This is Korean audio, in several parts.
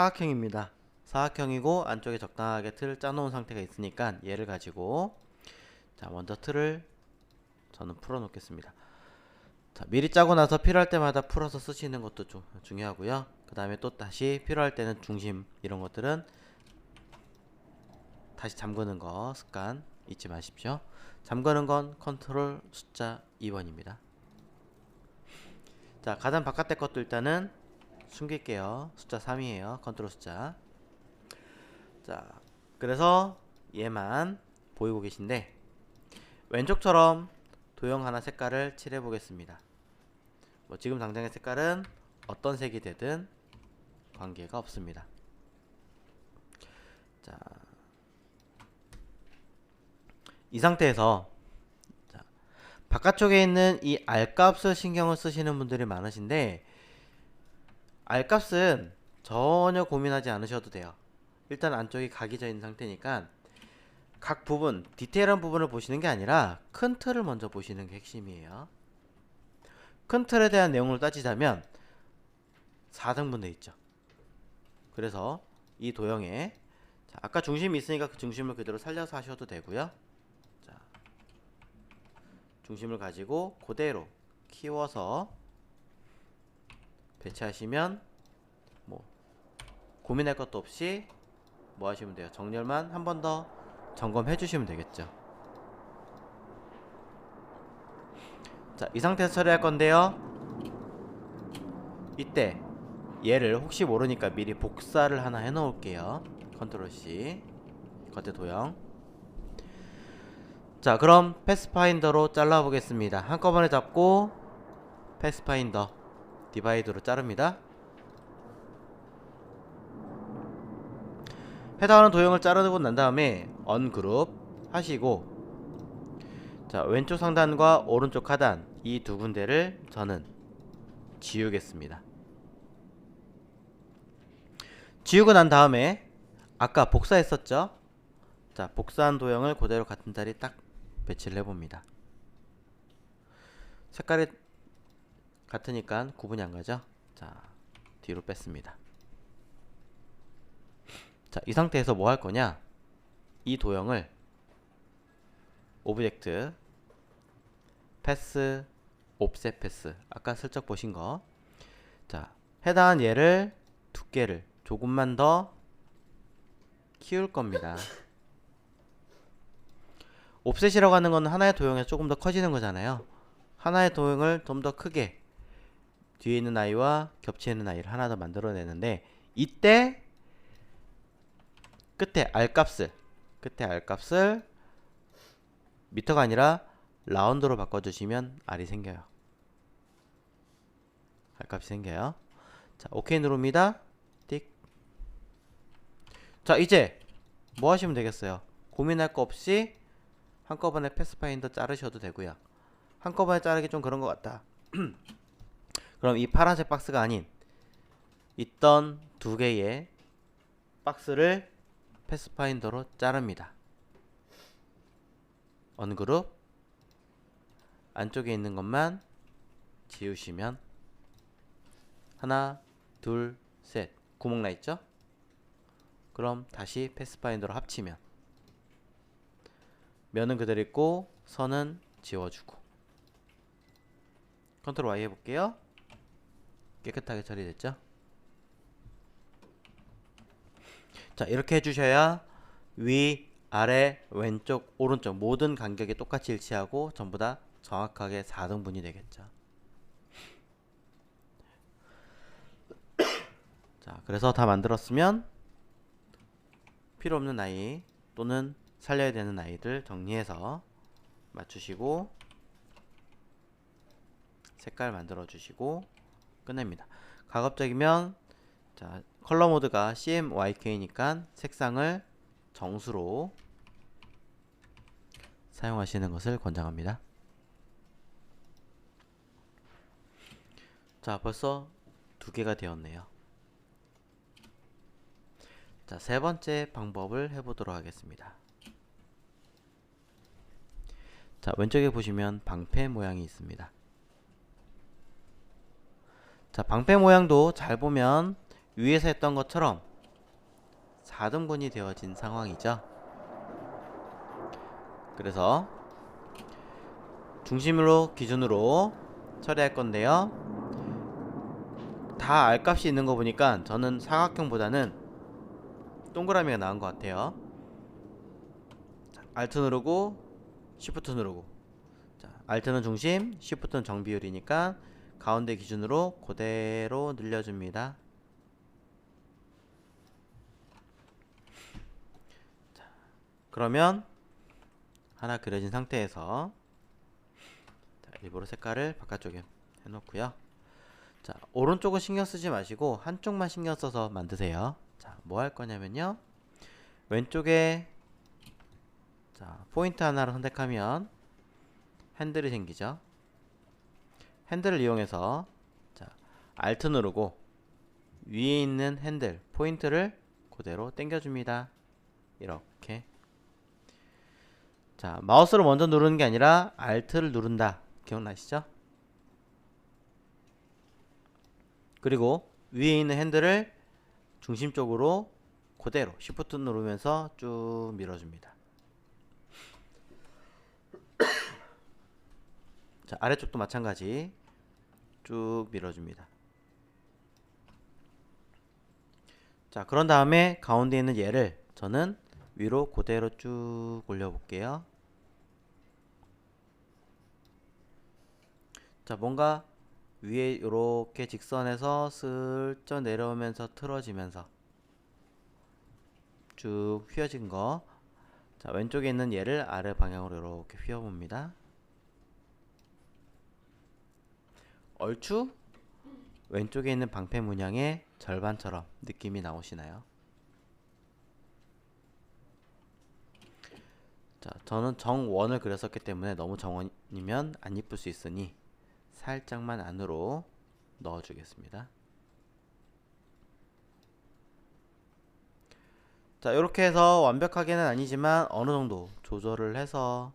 사각형입니다. 사각형이고 안쪽에 적당하게 틀 짜놓은 상태가 있으니까 얘를 가지고 자 먼저 틀을 저는 풀어 놓겠습니다. 자, 미리 짜고 나서 필요할 때마다 풀어서 쓰시는 것도 좀 중요하고요. 그 다음에 또 다시 필요할 때는 중심 이런 것들은 다시 잠그는 거 습관 잊지 마십시오. 잠그는 건 컨트롤 숫자 2번입니다. 자, 가장 바깥의 것도 일단은 숨길게요. 숫자 3이에요. 컨트롤 숫자. 자, 그래서 얘만 보이고 계신데 왼쪽처럼 도형 하나 색깔을 칠해 보겠습니다. 뭐 지금 당장의 색깔은 어떤 색이 되든 관계가 없습니다. 자, 이 상태에서 자, 바깥쪽에 있는 이 R값을 신경을 쓰시는 분들이 많으신데 R값은 전혀 고민하지 않으셔도 돼요. 일단 안쪽이 각이 져 있는 상태니까 각 부분, 디테일한 부분을 보시는 게 아니라 큰 틀을 먼저 보시는 게 핵심이에요. 큰 틀에 대한 내용을 따지자면 4등분 돼 있죠. 그래서 이 도형에 자, 아까 중심이 있으니까 그 중심을 그대로 살려서 하셔도 되고요. 자, 중심을 가지고 그대로 키워서 배치하시면 뭐 고민할 것도 없이 뭐 하시면 돼요. 정렬만 한 번 더 점검해 주시면 되겠죠. 자, 이 상태에서 처리할 건데요. 이때 얘를 혹시 모르니까 미리 복사를 하나 해 놓을게요. 컨트롤 C 겉에 도형. 자, 그럼 패스파인더로 잘라 보겠습니다. 한꺼번에 잡고 패스파인더 디바이드로 자릅니다. 해당하는 도형을 자르고 난 다음에 언그룹 하시고 자, 왼쪽 상단과 오른쪽 하단 이 두 군데를 저는 지우겠습니다. 지우고 난 다음에 아까 복사했었죠? 자, 복사한 도형을 그대로 같은 자리 딱 배치를 해봅니다. 색깔이 같으니까 구분이 안 가죠? 자, 뒤로 뺐습니다. 자, 이 상태에서 뭐 할 거냐? 이 도형을 오브젝트 패스 옵셋 패스 아까 슬쩍 보신 거 자, 해당한 얘를 두께를 조금만 더 키울 겁니다. 옵셋이라고 하는 건 하나의 도형에서 조금 더 커지는 거잖아요. 하나의 도형을 좀 더 크게 뒤에 있는 아이와 겹쳐 있는 아이를 하나 더 만들어내는데 이때 끝에 R값을 미터가 아니라 라운드로 바꿔주시면 R이 생겨요. R값이 생겨요. 자, 오케이 누릅니다. 띡. 자, 이제 뭐 하시면 되겠어요? 고민할 거 없이 한꺼번에 패스파인더 자르셔도 되고요. 한꺼번에 자르기 좀 그런 것 같다. 그럼 이 파란색 박스가 아닌 있던 두 개의 박스를 패스파인더로 자릅니다. 언그룹 안쪽에 있는 것만 지우시면 하나, 둘, 셋 구멍 나 있죠? 그럼 다시 패스파인더로 합치면 면은 그대로 있고 선은 지워주고 컨트롤 Y 해볼게요. 깨끗하게 처리됐죠? 자, 이렇게 해주셔야 위, 아래, 왼쪽, 오른쪽 모든 간격이 똑같이 일치하고 전부 다 정확하게 4등분이 되겠죠. 자, 그래서 다 만들었으면 필요 없는 아이 또는 살려야 되는 아이들 정리해서 맞추시고 색깔 만들어 주시고 끝냅니다. 가급적이면 자, 컬러 모드가 CMYK니까 색상을 정수로 사용하시는 것을 권장합니다. 자, 벌써 두 개가 되었네요. 자, 세 번째 방법을 해보도록 하겠습니다. 자, 왼쪽에 보시면 방패 모양이 있습니다. 자, 방패 모양도 잘 보면 위에서 했던 것처럼 4등분이 되어진 상황이죠. 그래서 중심으로 기준으로 처리할 건데요. 다 R값이 있는 거 보니까 저는 사각형보다는 동그라미가 나은 것 같아요. 자, Alt 누르고 Shift 누르고, 자, Alt는 중심, Shift는 정비율이니까 가운데 기준으로 그대로 늘려줍니다. 자, 그러면 하나 그려진 상태에서, 자, 일부러 색깔을 바깥쪽에 해놓고요. 자, 오른쪽은 신경 쓰지 마시고 한쪽만 신경 써서 만드세요. 자, 뭐 할 거냐면요, 왼쪽에, 자, 포인트 하나를 선택하면 핸들이 생기죠. 핸들을 이용해서, 자, Alt 누르고 위에 있는 핸들 포인트를 그대로 당겨줍니다. 이렇게. 자, 마우스를 먼저 누르는 게 아니라 Alt를 누른다. 기억나시죠? 그리고 위에 있는 핸들을 중심 쪽으로 그대로 Shift 누르면서 쭉 밀어줍니다. 자, 아래쪽도 마찬가지 쭉 밀어줍니다. 자, 그런 다음에 가운데 있는 얘를 저는 위로 그대로 쭉 올려볼게요. 자, 뭔가 위에 이렇게 직선에서 슬쩍 내려오면서 틀어지면서 쭉 휘어진 거, 자, 왼쪽에 있는 얘를 아래 방향으로 이렇게 휘어봅니다. 얼추 왼쪽에 있는 방패 문양의 절반처럼 느낌이 나오시나요? 자, 저는 정원을 그렸었기 때문에 너무 정원이면 안 이쁠 수 있으니 살짝만 안으로 넣어주겠습니다. 자, 이렇게 해서 완벽하게는 아니지만 어느 정도 조절을 해서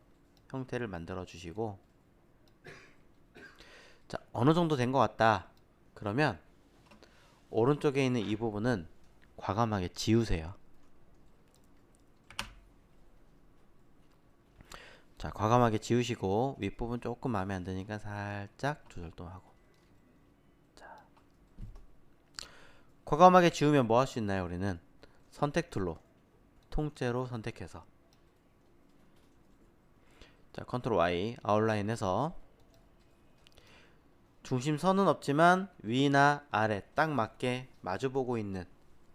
형태를 만들어 주시고, 자, 어느 정도 된 것 같다 그러면 오른쪽에 있는 이 부분은 과감하게 지우세요. 자, 과감하게 지우시고 윗부분 조금 마음에 안 드니까 살짝 조절도 하고. 자, 과감하게 지우면 뭐 할 수 있나요? 우리는 선택 툴로 통째로 선택해서, 자, 컨트롤 Y 아웃라인에서 중심선은 없지만 위나 아래 딱 맞게 마주보고 있는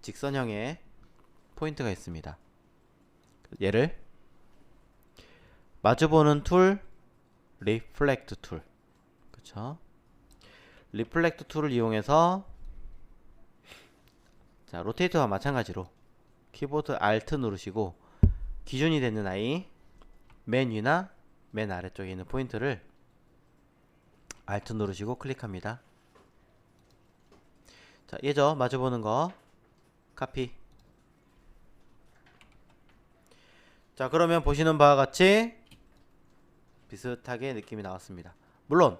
직선형의 포인트가 있습니다. 얘를 마주보는 툴, 리플렉트 툴, 그쵸? 리플렉트 툴을 이용해서, 자, 로테이트와 마찬가지로 키보드 Alt 누르시고 기준이 되는 아이 맨 위나 맨 아래쪽에 있는 포인트를 Alt 누르시고 클릭합니다. 자, 얘죠. 마주보는 거 카피. 자, 그러면 보시는 바와 같이 비슷하게 느낌이 나왔습니다. 물론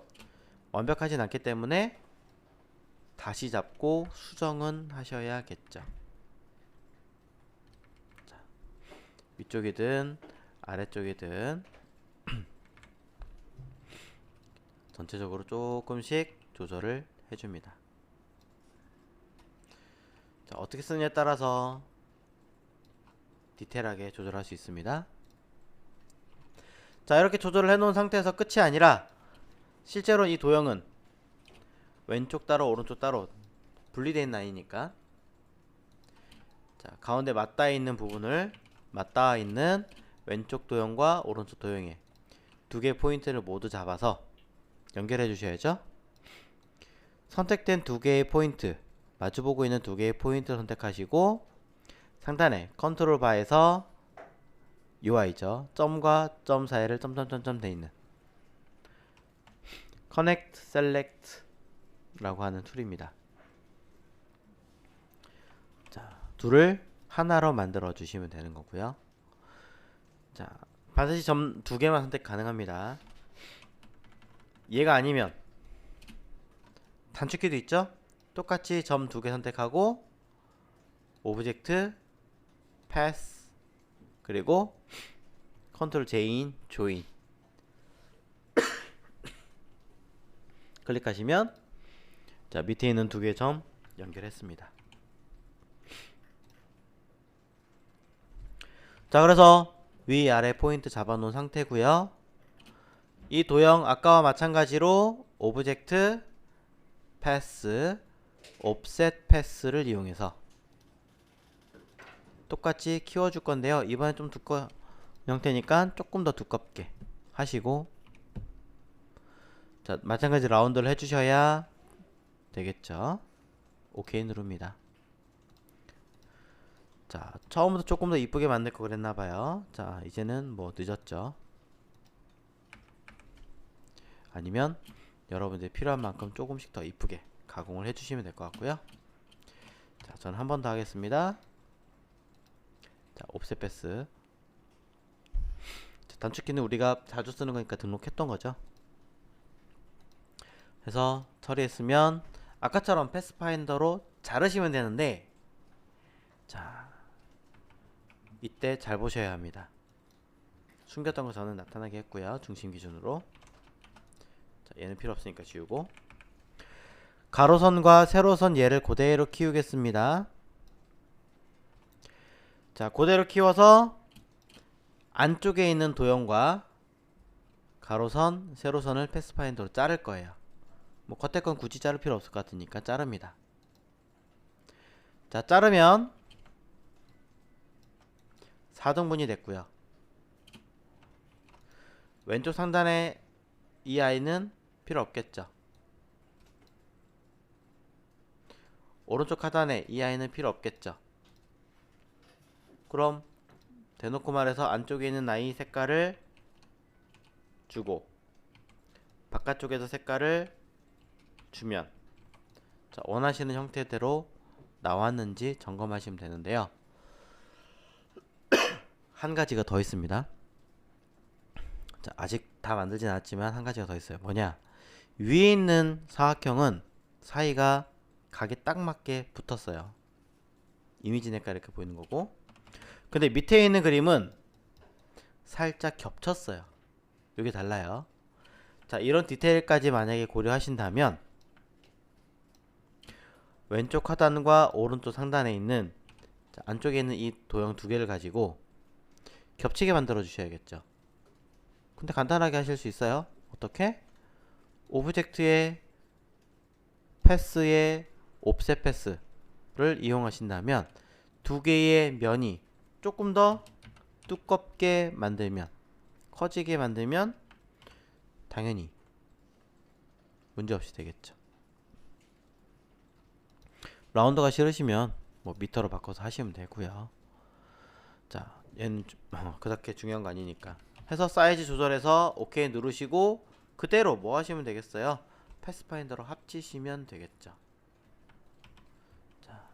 완벽하진 않기 때문에 다시 잡고 수정은 하셔야겠죠. 자, 위쪽이든 아래쪽이든 전체적으로 조금씩 조절을 해줍니다. 자, 어떻게 쓰느냐에 따라서 디테일하게 조절할 수 있습니다. 자, 이렇게 조절을 해놓은 상태에서 끝이 아니라 실제로 이 도형은 왼쪽 따로 오른쪽 따로 분리되어 있는 라인이니까, 자, 가운데 맞닿아 있는 부분을 맞닿아 있는 왼쪽 도형과 오른쪽 도형에 두 개의 포인트를 모두 잡아서 연결해 주셔야죠. 선택된 두 개의 포인트, 마주보고 있는 두 개의 포인트를 선택하시고 상단에 컨트롤 바에서 UI죠. 점과 점 사이를 점점점점 돼 있는 Connect Select 라고 하는 툴입니다. 자, 둘을 하나로 만들어 주시면 되는 거고요. 자, 반드시 점 두 개만 선택 가능합니다. 얘가 아니면 단축키도 있죠? 똑같이 점 두 개 선택하고 오브젝트 패스 그리고 컨트롤 J인 조인 클릭하시면 자 밑에 있는 두 개의 점 연결했습니다. 자 그래서 위아래 포인트 잡아놓은 상태고요. 이 도형 아까와 마찬가지로 오브젝트 패스 옵셋 패스를 이용해서 똑같이 키워줄 건데요. 이번엔 좀 두꺼운 형태니까 조금 더 두껍게 하시고 자 마찬가지 라운드를 해주셔야 되겠죠. 오케이 누릅니다. 자 처음부터 조금 더 이쁘게 만들 거 그랬나봐요. 자 이제는 뭐 늦었죠. 아니면 여러분들이 필요한 만큼 조금씩 더 이쁘게 가공을 해주시면 될 것 같고요. 자 저는 한 번 더 하겠습니다. 자 옵셋 패스 단축키는 우리가 자주 쓰는 거니까 등록했던 거죠. 해서 처리했으면 아까처럼 패스파인더로 자르시면 되는데 자 이때 잘 보셔야 합니다. 숨겼던 거 저는 나타나게 했고요. 중심 기준으로 자, 얘는 필요 없으니까 지우고 가로선과 세로선 얘를 그대로 키우겠습니다. 자 그대로 키워서 안쪽에 있는 도형과 가로선, 세로선을 패스파인더로 자를 거예요. 뭐 겉에 건 굳이 자를 필요 없을 것 같으니까 자릅니다. 자 자르면 4등분이 됐고요. 왼쪽 상단에 이 아이는 필요 없겠죠. 오른쪽 하단에 이 아이는 필요 없겠죠. 그럼 대놓고 말해서 안쪽에 있는 아이 색깔을 주고 바깥쪽에서 색깔을 주면 자, 원하시는 형태대로 나왔는지 점검하시면 되는데요. 한 가지가 더 있습니다. 자, 아직 다 만들진 않았지만 한 가지가 더 있어요. 뭐냐? 위에 있는 사각형은 사이가 각이 딱 맞게 붙었어요. 이미지 내가 이렇게 보이는 거고 근데 밑에 있는 그림은 살짝 겹쳤어요. 이게 달라요. 자 이런 디테일까지 만약에 고려하신다면 왼쪽 하단과 오른쪽 상단에 있는 자, 안쪽에 있는 이 도형 두 개를 가지고 겹치게 만들어 주셔야겠죠. 근데 간단하게 하실 수 있어요. 어떻게? 오브젝트의 패스의 옵셋 패스를 이용하신다면 두 개의 면이 조금 더 두껍게 만들면 커지게 만들면 당연히 문제없이 되겠죠. 라운드가 싫으시면 뭐 미터로 바꿔서 하시면 되고요. 자 얘는 그렇게 중요한 거 아니니까 해서 사이즈 조절해서 OK 누르시고 그대로 뭐 하시면 되겠어요? 패스파인더로 합치시면 되겠죠. 자,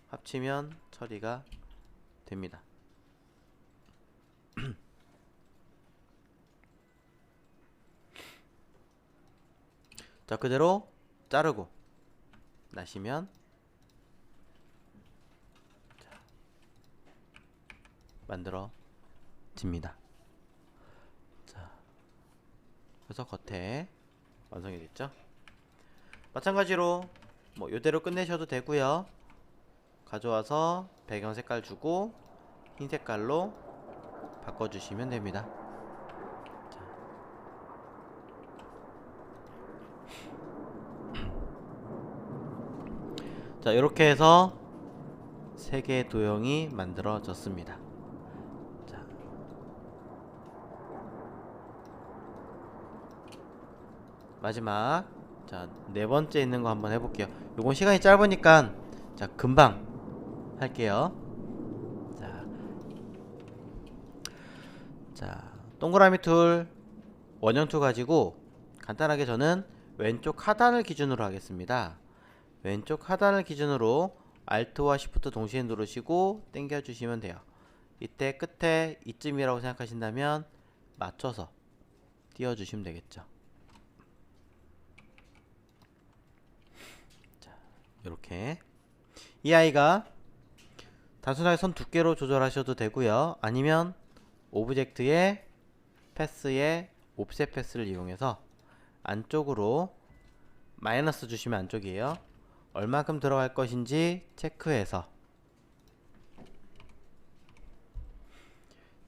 합치면 처리가 됩니다. 자 그대로 자르고 나시면 자, 만들어집니다. 자, 그래서 겉에 완성이 됐죠. 마찬가지로 뭐 이대로 끝내셔도 되고요. 가져와서 배경 색깔 주고 흰 색깔로 바꿔주시면 됩니다. 자 이렇게 해서 세 개의 도형이 만들어졌습니다. 자, 마지막 자, 네 번째 있는 거 한번 해볼게요. 요건 시간이 짧으니까 자 금방 할게요. 자 동그라미 툴 원형 툴 가지고 간단하게 저는 왼쪽 하단을 기준으로 하겠습니다. 왼쪽 하단을 기준으로 Alt와 Shift 동시에 누르시고 당겨 주시면 돼요. 이때 끝에 이쯤이라고 생각하신다면 맞춰서 띄워 주시면 되겠죠. 자, 이렇게 이 아이가 단순하게 선 두께로 조절하셔도 되고요. 아니면 오브젝트의 패스의 옵셋 패스를 이용해서 안쪽으로 마이너스 주시면 안쪽이에요. 얼마큼 들어갈 것인지 체크해서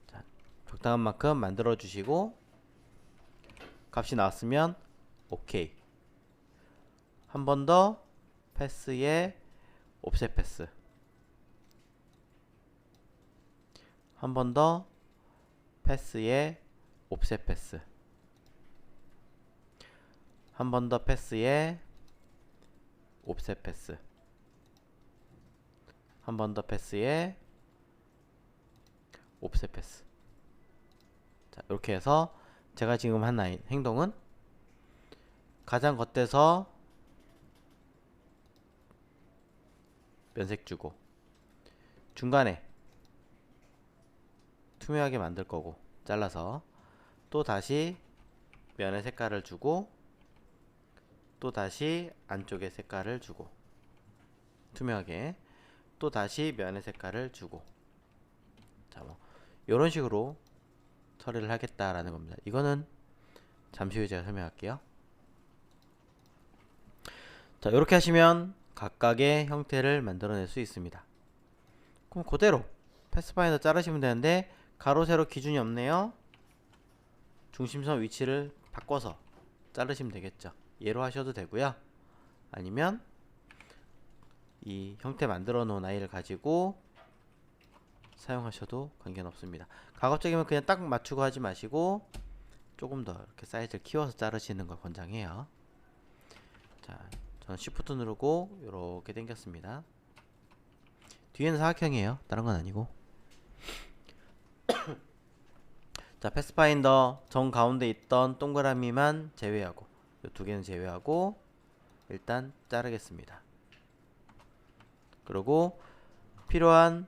자, 적당한 만큼 만들어 주시고 값이 나왔으면 오케이. 한 번 더 패스의 옵셋 패스, 한 번 더 패스의 옵셋 패스, 한 번 더 패스의 옵셋 패스, 한 번 더 패스의 옵셋 패스. 자, 이렇게 해서 제가 지금 한 행동은 가장 겉에서 면색 주고 중간에 투명하게 만들 거고 잘라서 또 다시 면에 색깔을 주고 또 다시 안쪽에 색깔을 주고 투명하게 또 다시 면에 색깔을 주고 자, 뭐 이런 식으로 처리를 하겠다라는 겁니다. 이거는 잠시 후에 제가 설명할게요. 자, 이렇게 하시면 각각의 형태를 만들어낼 수 있습니다. 그럼 그대로 패스파인더 자르시면 되는데 가로 세로 기준이 없네요. 중심선 위치를 바꿔서 자르시면 되겠죠. 얘로 하셔도 되고요. 아니면 이 형태 만들어 놓은 아이를 가지고 사용하셔도 관계는 없습니다. 가급적이면 그냥 딱 맞추고 하지 마시고 조금 더 이렇게 사이즈를 키워서 자르시는 걸 권장해요. 자, 저는 Shift 누르고 이렇게 당겼습니다. 뒤에는 사각형이에요. 다른 건 아니고. 자, 패스파인더 정 가운데 있던 동그라미만 제외하고 이 두 개는 제외하고 일단 자르겠습니다. 그리고 필요한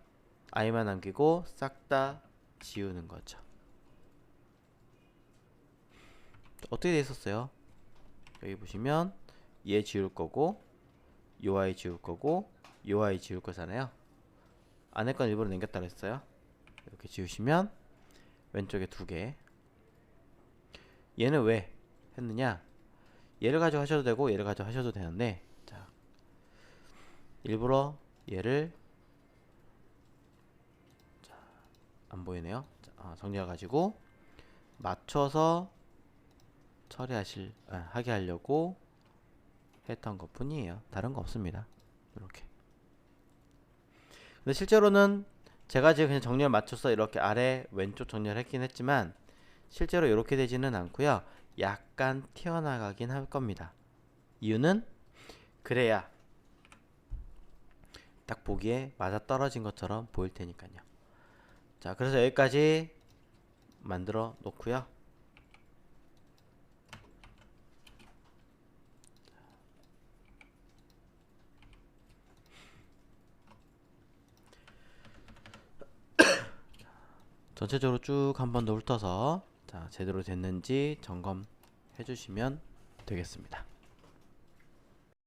아이만 남기고 싹 다 지우는 거죠. 어떻게 돼 있었어요? 여기 보시면 얘 지울 거고 요 아이 지울 거고 요 아이 지울 거잖아요. 안에 건 일부러 남겼다고 했어요. 이렇게 지우시면 왼쪽에 두 개. 얘는 왜 했느냐? 얘를 가지고 하셔도 되고 얘를 가지고 하셔도 되는데 자, 일부러 얘를 자, 안 보이네요. 자, 정리해 가지고 맞춰서 하게 하려고 했던 것 뿐이에요. 다른 거 없습니다. 이렇게. 근데 실제로는 제가 지금 그냥 정렬 맞춰서 이렇게 아래 왼쪽 정렬 했긴 했지만 실제로 이렇게 되지는 않고요. 약간 튀어나가긴 할 겁니다. 이유는 그래야 딱 보기에 맞아 떨어진 것처럼 보일 테니까요. 자, 그래서 여기까지 만들어 놓고요. 전체적으로 쭉 한 번 더 훑어서 자, 제대로 됐는지 점검해 주시면 되겠습니다.